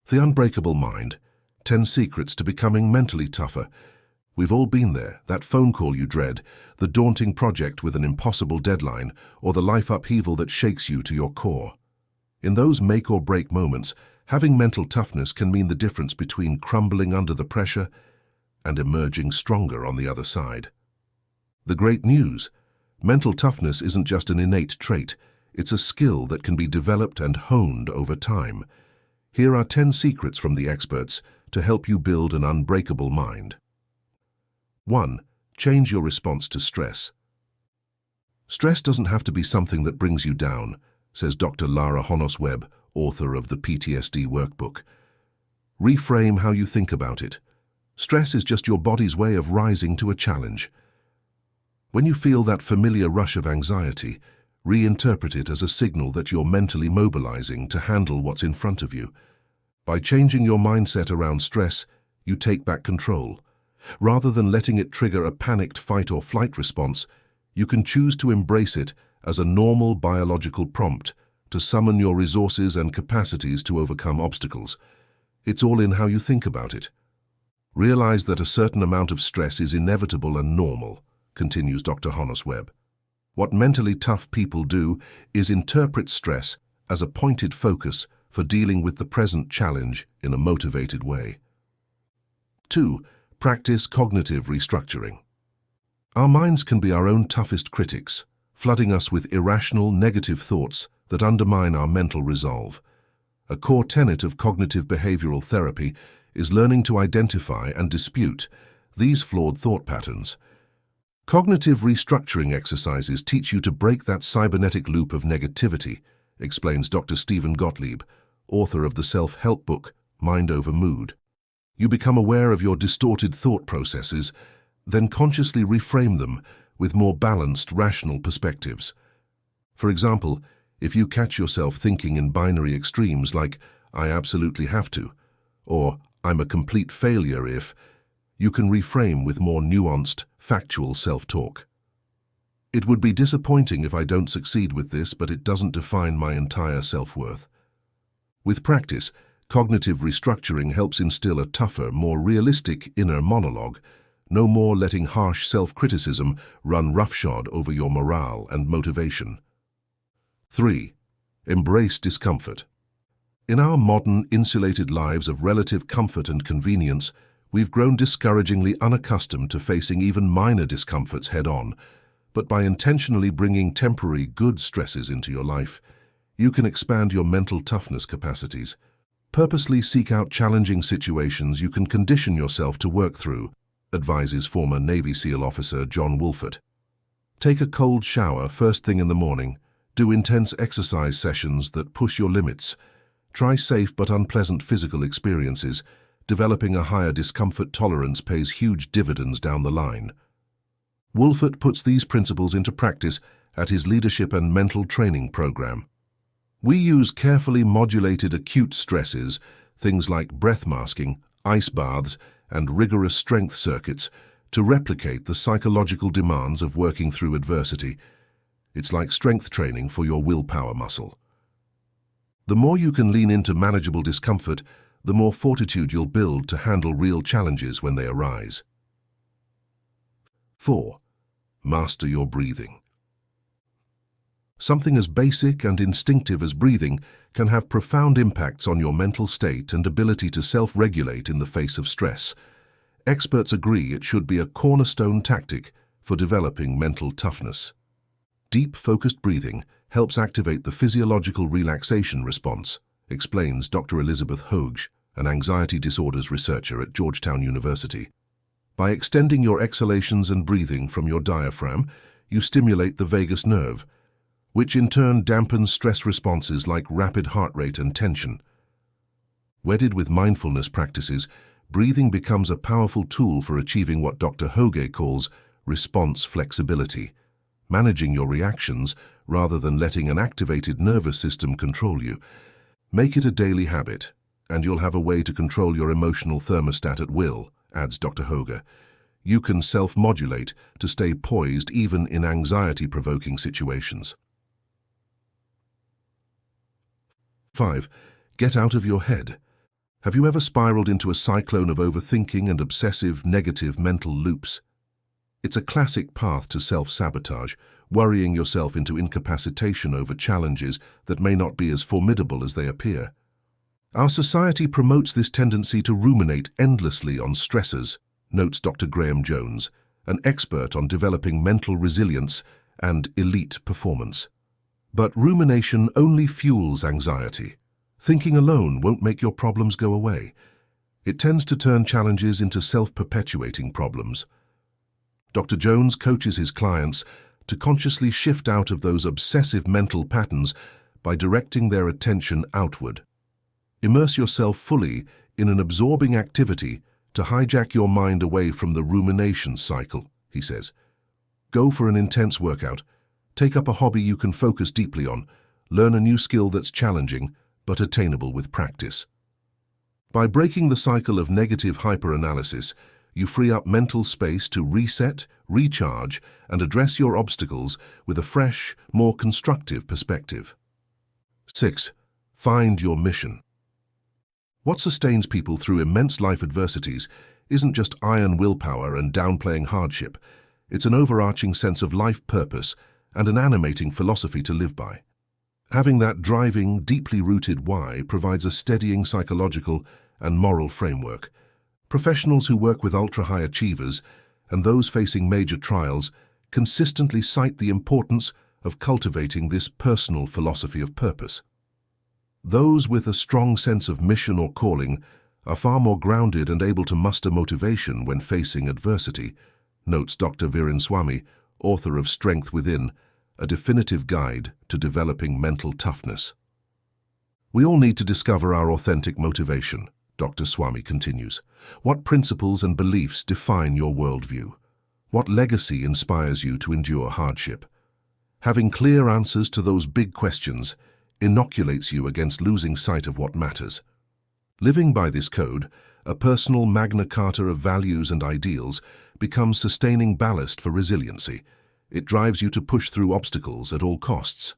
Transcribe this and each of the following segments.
The Unbreakable Mind, 10 Secrets to Becoming Mentally Tougher. We've all been there, that phone call you dread, the daunting project with an impossible deadline, or the life upheaval that shakes you to your core. In those make-or-break moments, having mental toughness can mean the difference between crumbling under the pressure and emerging stronger on the other side. The great news: mental toughness isn't just an innate trait, it's a skill that can be developed and honed over time. Here are 10 secrets from the experts to help you build an unbreakable mind. 1. Change your response to stress. Stress doesn't have to be something that brings you down, says Dr. Lara Honos-Webb, author of the PTSD Workbook. Reframe how you think about it. Stress is just your body's way of rising to a challenge. When you feel that familiar rush of anxiety, reinterpret it as a signal that you're mentally mobilizing to handle what's in front of you. By changing your mindset around stress, you take back control. Rather than letting it trigger a panicked fight or flight response, you can choose to embrace it as a normal biological prompt to summon your resources and capacities to overcome obstacles. It's all in how you think about it. Realize that a certain amount of stress is inevitable and normal, continues Dr. Honos-Webb. What mentally tough people do is interpret stress as a pointed focus for dealing with the present challenge in a motivated way. 2. Practice cognitive restructuring. Our minds can be our own toughest critics, flooding us with irrational, negative thoughts that undermine our mental resolve. A core tenet of cognitive behavioral therapy is learning to identify and dispute these flawed thought patterns. Cognitive restructuring exercises teach you to break that cybernetic loop of negativity, explains Dr. Stephen Gottlieb, author of the self-help book, Mind Over Mood. You become aware of your distorted thought processes, then consciously reframe them with more balanced, rational perspectives. For example, if you catch yourself thinking in binary extremes like, "I absolutely have to," or "I'm a complete failure if," you can reframe with more nuanced, factual self-talk. "It would be disappointing if I don't succeed with this, but it doesn't define my entire self-worth." With practice, cognitive restructuring helps instill a tougher, more realistic inner monologue, no more letting harsh self-criticism run roughshod over your morale and motivation. 3. Embrace discomfort. In our modern, insulated lives of relative comfort and convenience, we've grown discouragingly unaccustomed to facing even minor discomforts head-on. But by intentionally bringing temporary good stresses into your life, you can expand your mental toughness capacities. Purposely seek out challenging situations you can condition yourself to work through, advises former Navy SEAL officer John Wolfert. Take a cold shower first thing in the morning. Do intense exercise sessions that push your limits. Try safe but unpleasant physical experiences. Developing a higher discomfort tolerance pays huge dividends down the line. Wolfert puts these principles into practice at his leadership and mental training program. We use carefully modulated acute stresses, things like breath masking, ice baths, and rigorous strength circuits, to replicate the psychological demands of working through adversity. It's like strength training for your willpower muscle. The more you can lean into manageable discomfort, the more fortitude you'll build to handle real challenges when they arise. 4. Master your breathing. Something as basic and instinctive as breathing can have profound impacts on your mental state and ability to self-regulate in the face of stress. Experts agree it should be a cornerstone tactic for developing mental toughness. Deep, focused breathing helps activate the physiological relaxation response, explains Dr. Elizabeth Hoge, an anxiety disorders researcher at Georgetown University. By extending your exhalations and breathing from your diaphragm, you stimulate the vagus nerve, which in turn dampens stress responses like rapid heart rate and tension. Wedded with mindfulness practices, breathing becomes a powerful tool for achieving what Dr. Hoge calls response flexibility, managing your reactions rather than letting an activated nervous system control you. Make it a daily habit, and you'll have a way to control your emotional thermostat at will, adds Dr. Hoge. You can self-modulate to stay poised even in anxiety-provoking situations. 5. Get out of your head. Have you ever spiraled into a cyclone of overthinking and obsessive, negative mental loops? It's a classic path to self-sabotage, worrying yourself into incapacitation over challenges that may not be as formidable as they appear. Our society promotes this tendency to ruminate endlessly on stressors, notes Dr. Graham Jones, an expert on developing mental resilience and elite performance. But rumination only fuels anxiety. Thinking alone won't make your problems go away. It tends to turn challenges into self-perpetuating problems. Dr. Jones coaches his clients to consciously shift out of those obsessive mental patterns by directing their attention outward. Immerse yourself fully in an absorbing activity to hijack your mind away from the rumination cycle, he says. Go for an intense workout. Take up a hobby you can focus deeply on. Learn a new skill that's challenging but attainable with practice. By breaking the cycle of negative hyperanalysis, you free up mental space to reset, recharge, and address your obstacles with a fresh, more constructive perspective. 6. Find your mission. What sustains people through immense life adversities isn't just iron willpower and downplaying hardship. It's an overarching sense of life purpose and an animating philosophy to live by. Having that driving, deeply rooted why provides a steadying psychological and moral framework. Professionals who work with ultra-high achievers and those facing major trials consistently cite the importance of cultivating this personal philosophy of purpose. Those with a strong sense of mission or calling are far more grounded and able to muster motivation when facing adversity, notes Dr. Viren Swamy, author of Strength Within, a definitive guide to developing mental toughness. We all need to discover our authentic motivation, Dr. Swamy continues. What principles and beliefs define your worldview? What legacy inspires you to endure hardship? Having clear answers to those big questions inoculates you against losing sight of what matters. Living by this code, a personal Magna Carta of values and ideals, becomes sustaining ballast for resiliency. It drives you to push through obstacles at all costs.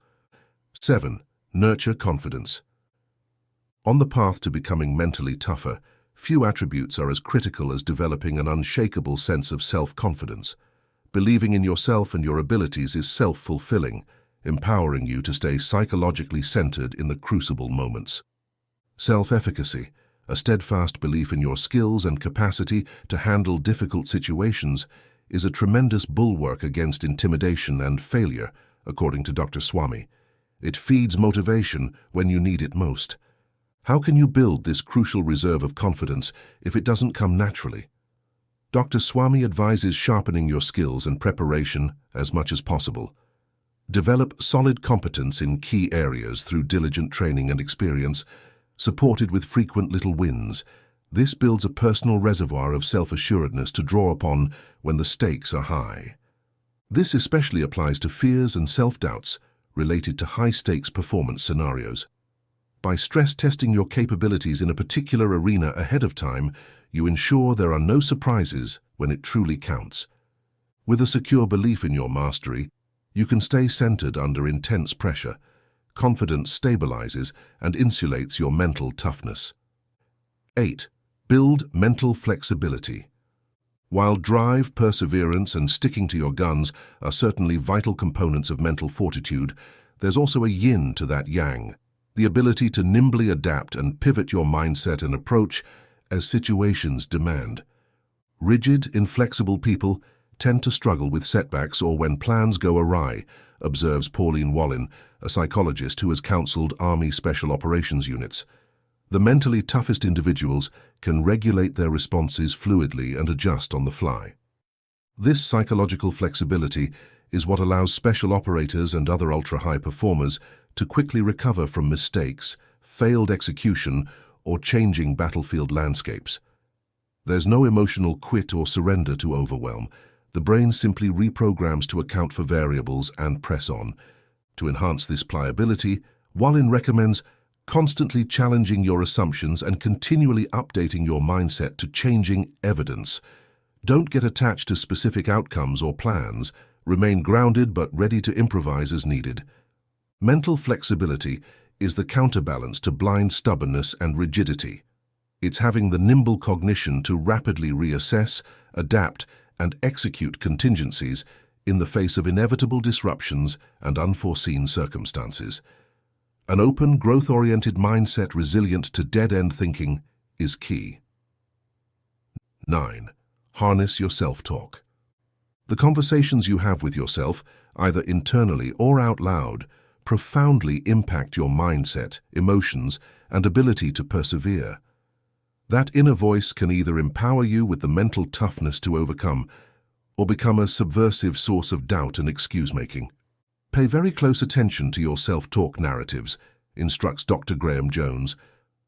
7. Nurture confidence. On the path to becoming mentally tougher, few attributes are as critical as developing an unshakable sense of self-confidence. Believing in yourself and your abilities is self-fulfilling, empowering you to stay psychologically centered in the crucible moments. Self-efficacy, a steadfast belief in your skills and capacity to handle difficult situations, is a tremendous bulwark against intimidation and failure, according to Dr. Swamy. It feeds motivation when you need it most. How can you build this crucial reserve of confidence if it doesn't come naturally? Dr. Swamy advises sharpening your skills and preparation as much as possible. Develop solid competence in key areas through diligent training and experience, supported with frequent little wins. This builds a personal reservoir of self-assuredness to draw upon when the stakes are high. This especially applies to fears and self-doubts related to high-stakes performance scenarios. By stress-testing your capabilities in a particular arena ahead of time, you ensure there are no surprises when it truly counts. With a secure belief in your mastery, you can stay centered under intense pressure. Confidence stabilizes and insulates your mental toughness. 8. Build mental flexibility. While drive, perseverance, and sticking to your guns are certainly vital components of mental fortitude, there's also a yin to that yang, the ability to nimbly adapt and pivot your mindset and approach as situations demand. Rigid, inflexible people tend to struggle with setbacks or when plans go awry, observes Pauline Wallin, a psychologist who has counseled Army Special Operations units. The mentally toughest individuals can regulate their responses fluidly and adjust on the fly. This psychological flexibility is what allows special operators and other ultra-high performers to quickly recover from mistakes, failed execution, or changing battlefield landscapes. There's no emotional quit or surrender to overwhelm. The brain simply reprograms to account for variables and press on. To enhance this pliability, Wallin recommends constantly challenging your assumptions and continually updating your mindset to changing evidence. Don't get attached to specific outcomes or plans. Remain grounded but ready to improvise as needed. Mental flexibility is the counterbalance to blind stubbornness and rigidity. It's having the nimble cognition to rapidly reassess, adapt, and execute contingencies in the face of inevitable disruptions and unforeseen circumstances. An open, growth-oriented mindset resilient to dead-end thinking is key. 9. Harness your self-talk. The conversations you have with yourself, either internally or out loud, profoundly impact your mindset, emotions, and ability to persevere. That inner voice can either empower you with the mental toughness to overcome or become a subversive source of doubt and excuse-making. Pay very close attention to your self-talk narratives, instructs Dr. Graham Jones.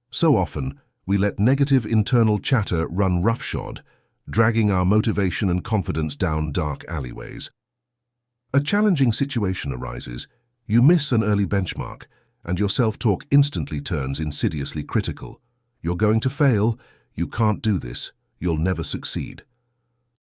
So often, we let negative internal chatter run roughshod, dragging our motivation and confidence down dark alleyways. A challenging situation arises, you miss an early benchmark, and your self-talk instantly turns insidiously critical. You're going to fail, you can't do this, you'll never succeed.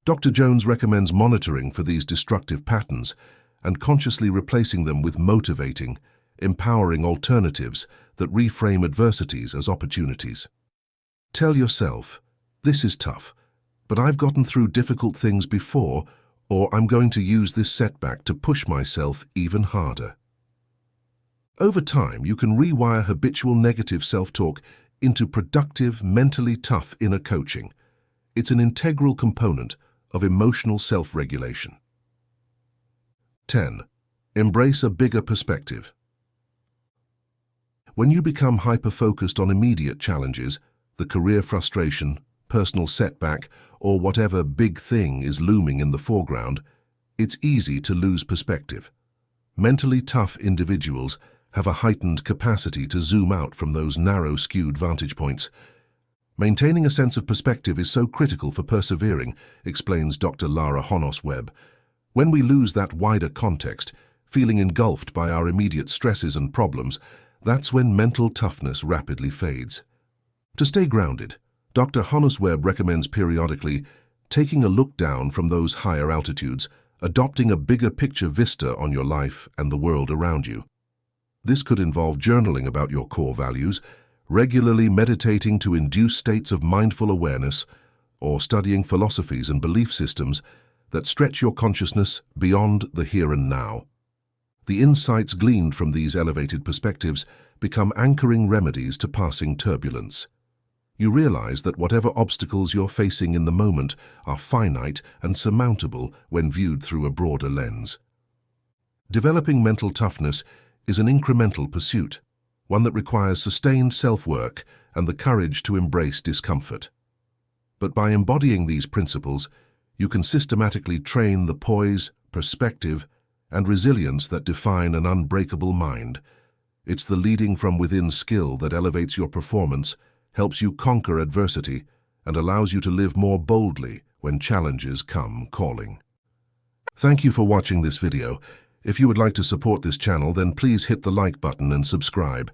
Dr. Jones recommends monitoring for these destructive patterns and consciously replacing them with motivating, empowering alternatives that reframe adversities as opportunities. Tell yourself, this is tough, but I've gotten through difficult things before, or I'm going to use this setback to push myself even harder. Over time, you can rewire habitual negative self-talk into productive, mentally tough inner coaching. It's an integral component of emotional self-regulation. 10. Embrace a bigger perspective. When you become hyper-focused on immediate challenges, the career frustration, personal setback, or whatever big thing is looming in the foreground, it's easy to lose perspective. Mentally tough individuals have a heightened capacity to zoom out from those narrow, skewed vantage points. Maintaining a sense of perspective is so critical for persevering, explains Dr. Lara Honos-Webb. When we lose that wider context, feeling engulfed by our immediate stresses and problems, that's when mental toughness rapidly fades. To stay grounded, Dr. Honos-Webb recommends periodically taking a look down from those higher altitudes, adopting a bigger picture vista on your life and the world around you. This could involve journaling about your core values, regularly meditating to induce states of mindful awareness, or studying philosophies and belief systems that stretch your consciousness beyond the here and now. The insights gleaned from these elevated perspectives become anchoring remedies to passing turbulence. You realize that whatever obstacles you're facing in the moment are finite and surmountable when viewed through a broader lens. Developing mental toughness is an incremental pursuit, one that requires sustained self-work and the courage to embrace discomfort. But by embodying these principles, you can systematically train the poise, perspective, and resilience that define an unbreakable mind. It's the leading from within skill that elevates your performance, helps you conquer adversity, and allows you to live more boldly when challenges come calling. Thank you for watching this video. If you would like to support this channel, then please hit the like button and subscribe.